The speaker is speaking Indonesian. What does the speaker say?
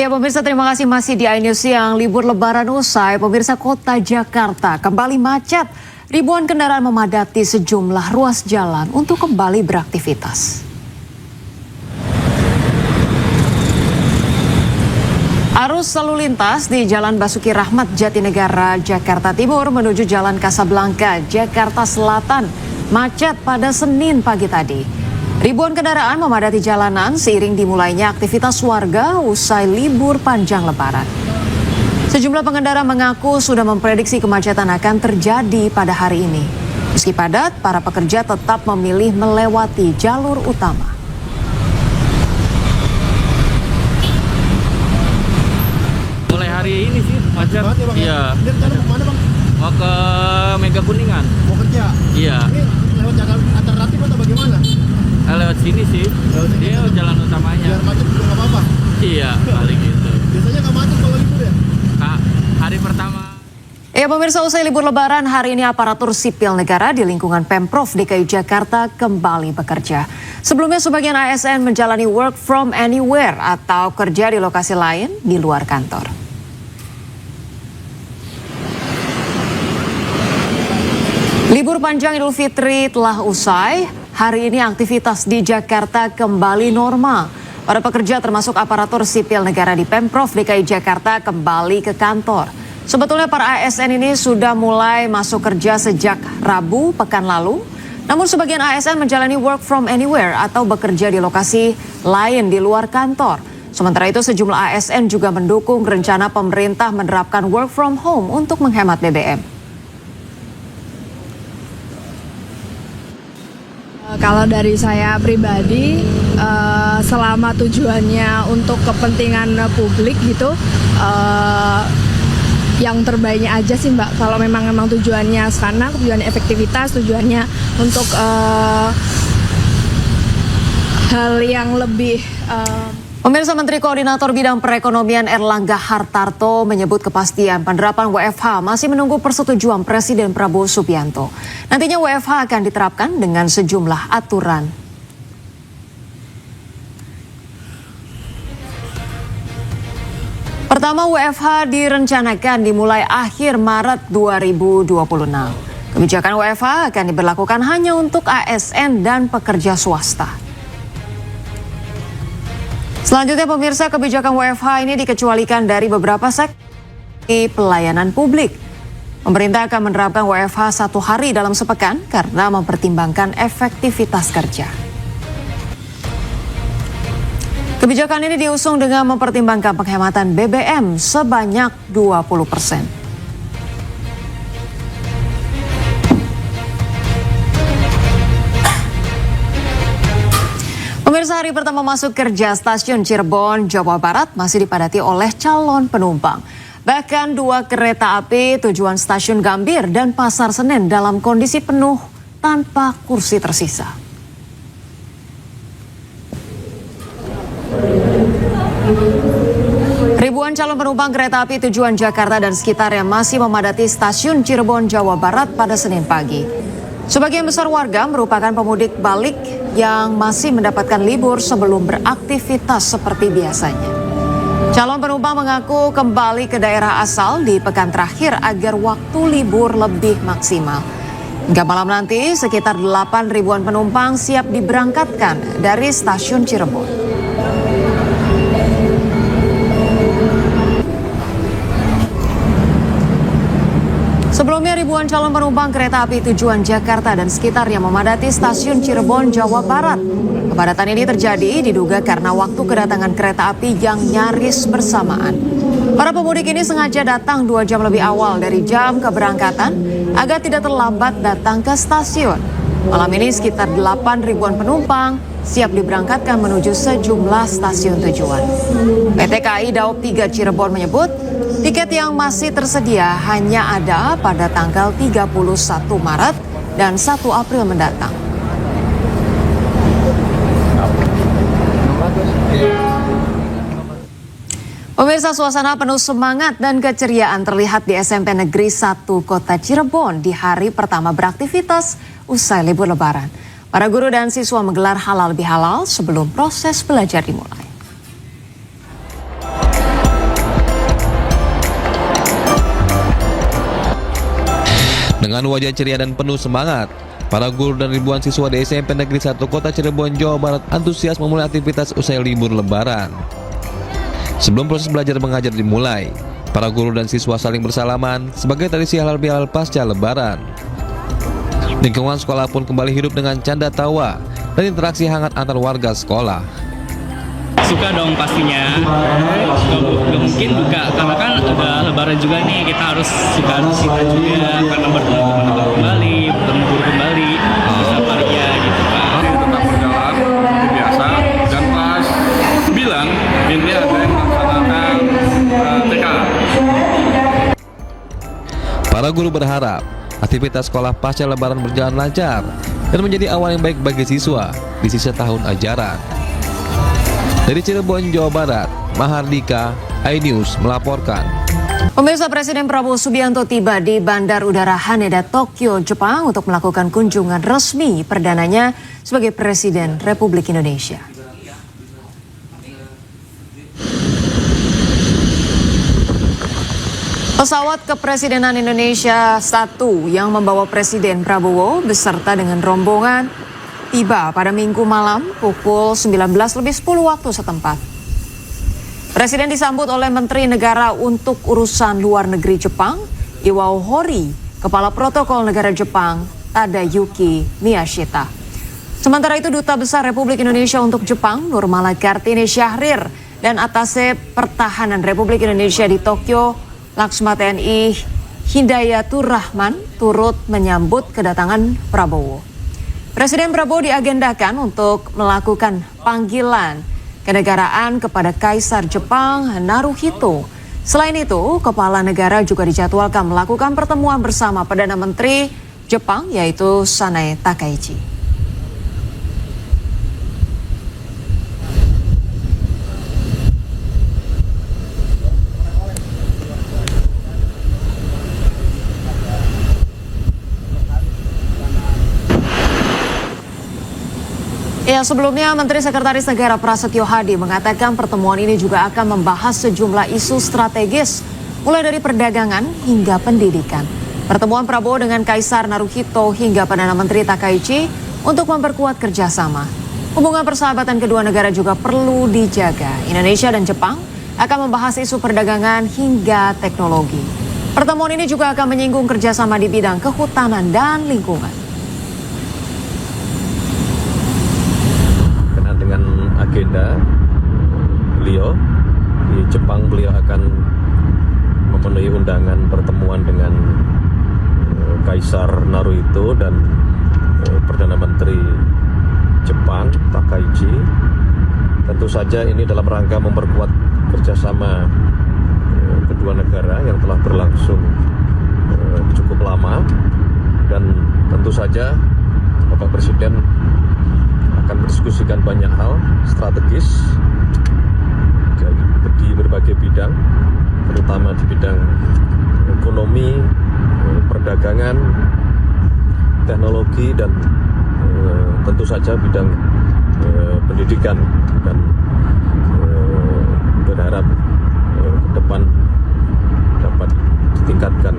Ya pemirsa, terima kasih masih di iNews Siang. Libur lebaran usai, pemirsa, kota Jakarta kembali macet. Ribuan kendaraan memadati sejumlah ruas jalan untuk kembali beraktivitas. Arus lalu lintas di Jalan Basuki Rahmat Jatinegara, Jakarta Timur menuju Jalan Kasablangka, Jakarta Selatan macet pada Senin pagi tadi. Ribuan kendaraan memadati jalanan seiring dimulainya aktivitas warga usai libur panjang lebaran. Sejumlah pengendara mengaku sudah memprediksi kemacetan akan terjadi pada hari ini. Meski padat, para pekerja tetap memilih melewati jalur utama. Mulai hari ini sih macet. Iya. Mana bang? Mau ke Mega Kuningan. Mau kerja? Iya. Ini lewat jalan alternatif atau bagaimana? Lewat sini sih. Dia jalan utamanya. Biar macet juga nggak apa-apa. Iya, paling gitu. Biasanya nggak macet kalau libur ya? Hari pertama. Ya pemirsa, usai libur lebaran hari ini aparatur sipil negara di lingkungan Pemprov DKI Jakarta kembali bekerja. Sebelumnya sebagian ASN menjalani work from anywhere atau kerja di lokasi lain di luar kantor. Libur panjang Idul Fitri telah usai. Hari ini aktivitas di Jakarta kembali normal. Para pekerja termasuk aparatur sipil negara di Pemprov DKI Jakarta kembali ke kantor. Sebetulnya para ASN ini sudah mulai masuk kerja sejak Rabu pekan lalu. Namun sebagian ASN menjalani work from anywhere atau bekerja di lokasi lain di luar kantor. Sementara itu sejumlah ASN juga mendukung rencana pemerintah menerapkan work from home untuk menghemat BBM. Kalau dari saya pribadi, selama tujuannya untuk kepentingan publik gitu, yang terbaiknya aja sih Mbak. Kalau memang tujuannya sana, tujuannya efektivitas, tujuannya untuk hal yang lebih. Pemirsa, Menteri Koordinator Bidang Perekonomian Erlangga Hartarto menyebut kepastian penerapan WFH masih menunggu persetujuan Presiden Prabowo Subianto. Nantinya WFH akan diterapkan dengan sejumlah aturan. Pertama, WFH direncanakan dimulai akhir Maret 2026. Kebijakan WFH akan diberlakukan hanya untuk ASN dan pekerja swasta. Selanjutnya pemirsa, kebijakan WFH ini dikecualikan dari beberapa sektor pelayanan publik. Pemerintah akan menerapkan WFH 1 hari dalam sepekan karena mempertimbangkan efektivitas kerja. Kebijakan ini diusung dengan mempertimbangkan penghematan BBM sebanyak 20%. Pemirsa, hari pertama masuk kerja stasiun Cirebon, Jawa Barat masih dipadati oleh calon penumpang. Bahkan 2 kereta api tujuan stasiun Gambir dan Pasar Senen dalam kondisi penuh tanpa kursi tersisa. Ribuan calon penumpang kereta api tujuan Jakarta dan sekitarnya masih memadati stasiun Cirebon, Jawa Barat pada Senin pagi. Sebagian besar warga merupakan pemudik balik yang masih mendapatkan libur sebelum beraktivitas seperti biasanya. Calon penumpang mengaku kembali ke daerah asal di pekan terakhir agar waktu libur lebih maksimal. Hingga malam nanti sekitar 8 ribuan penumpang siap diberangkatkan dari stasiun Cirebon. Sebelumnya ribuan calon penumpang kereta api tujuan Jakarta dan sekitarnya memadati stasiun Cirebon, Jawa Barat. Kepadatan ini terjadi diduga karena waktu kedatangan kereta api yang nyaris bersamaan. Para pemudik ini sengaja datang 2 jam lebih awal dari jam keberangkatan agar tidak terlambat datang ke stasiun. Malam ini sekitar 8 ribuan penumpang siap diberangkatkan menuju sejumlah stasiun tujuan. PT KAI Daop 3 Cirebon menyebut tiket yang masih tersedia hanya ada pada tanggal 31 Maret dan 1 April mendatang. Pemirsa, suasana penuh semangat dan keceriaan terlihat di SMP Negeri 1 Kota Cirebon di hari pertama beraktivitas usai libur Lebaran. Para guru dan siswa menggelar halal bihalal sebelum proses belajar dimulai. Dengan wajah ceria dan penuh semangat, para guru dan ribuan siswa di SMP Negeri 1 Kota Cirebon, Jawa Barat antusias memulai aktivitas usai libur Lebaran. Sebelum proses belajar mengajar dimulai, para guru dan siswa saling bersalaman sebagai tradisi halal bihalal pasca Lebaran. Lingkungan sekolah pun kembali hidup dengan canda tawa dan interaksi hangat antar warga sekolah. Suka dong pastinya. Gak mungkin duka, karena kan udah Lebaran juga nih, kita harus suka juga karena bertemu teman-teman kembali, bertemu guru kembali, bersama ya gitu kan. Tetap berjalan seperti biasa, dan kelas 9 ini ada yang melaksanakan TK. Para guru berharap aktivitas sekolah pasca Lebaran berjalan lancar dan menjadi awal yang baik bagi siswa di sisa tahun ajaran. Dari Cirebon, Jawa Barat, Mahardika, iNews melaporkan. Pemirsa, Presiden Prabowo Subianto tiba di Bandar Udara Haneda, Tokyo, Jepang untuk melakukan kunjungan resmi perdananya sebagai Presiden Republik Indonesia. Pesawat Kepresidenan Indonesia 1 yang membawa Presiden Prabowo beserta dengan rombongan tiba pada Minggu malam pukul 19.10 waktu setempat. Presiden disambut oleh Menteri Negara untuk Urusan Luar Negeri Jepang, Iwao Hori, Kepala Protokol Negara Jepang, Tadayuki Miyashita. Sementara itu, Duta Besar Republik Indonesia untuk Jepang, Nurmala Kartini Syahrir, dan Atase Pertahanan Republik Indonesia di Tokyo, Laksma TNI Hindayatur Rahman, turut menyambut kedatangan Prabowo. Presiden Prabowo diagendakan untuk melakukan panggilan kenegaraan kepada Kaisar Jepang Naruhito. Selain itu, Kepala Negara juga dijadwalkan melakukan pertemuan bersama Perdana Menteri Jepang yaitu Sanae Takaichi. Ya, sebelumnya Menteri Sekretaris Negara Prasetyo Hadi mengatakan pertemuan ini juga akan membahas sejumlah isu strategis, mulai dari perdagangan hingga pendidikan. Pertemuan Prabowo dengan Kaisar Naruhito hingga Perdana Menteri Takaichi untuk memperkuat kerjasama. Hubungan persahabatan kedua negara juga perlu dijaga. Indonesia dan Jepang akan membahas isu perdagangan hingga teknologi. Pertemuan ini juga akan menyinggung kerjasama di bidang kehutanan dan lingkungan. Dengan agenda beliau di Jepang, beliau akan memenuhi undangan pertemuan dengan Kaisar Naruhito dan Perdana Menteri Jepang Takaichi. Tentu saja ini dalam rangka memperkuat kerjasama kedua negara yang telah berlangsung cukup lama, dan tentu saja Bapak Presiden akan mendiskusikan banyak hal strategis di berbagai bidang, terutama di bidang ekonomi, perdagangan, teknologi, dan tentu saja bidang pendidikan, dan berharap ke depan dapat ditingkatkan.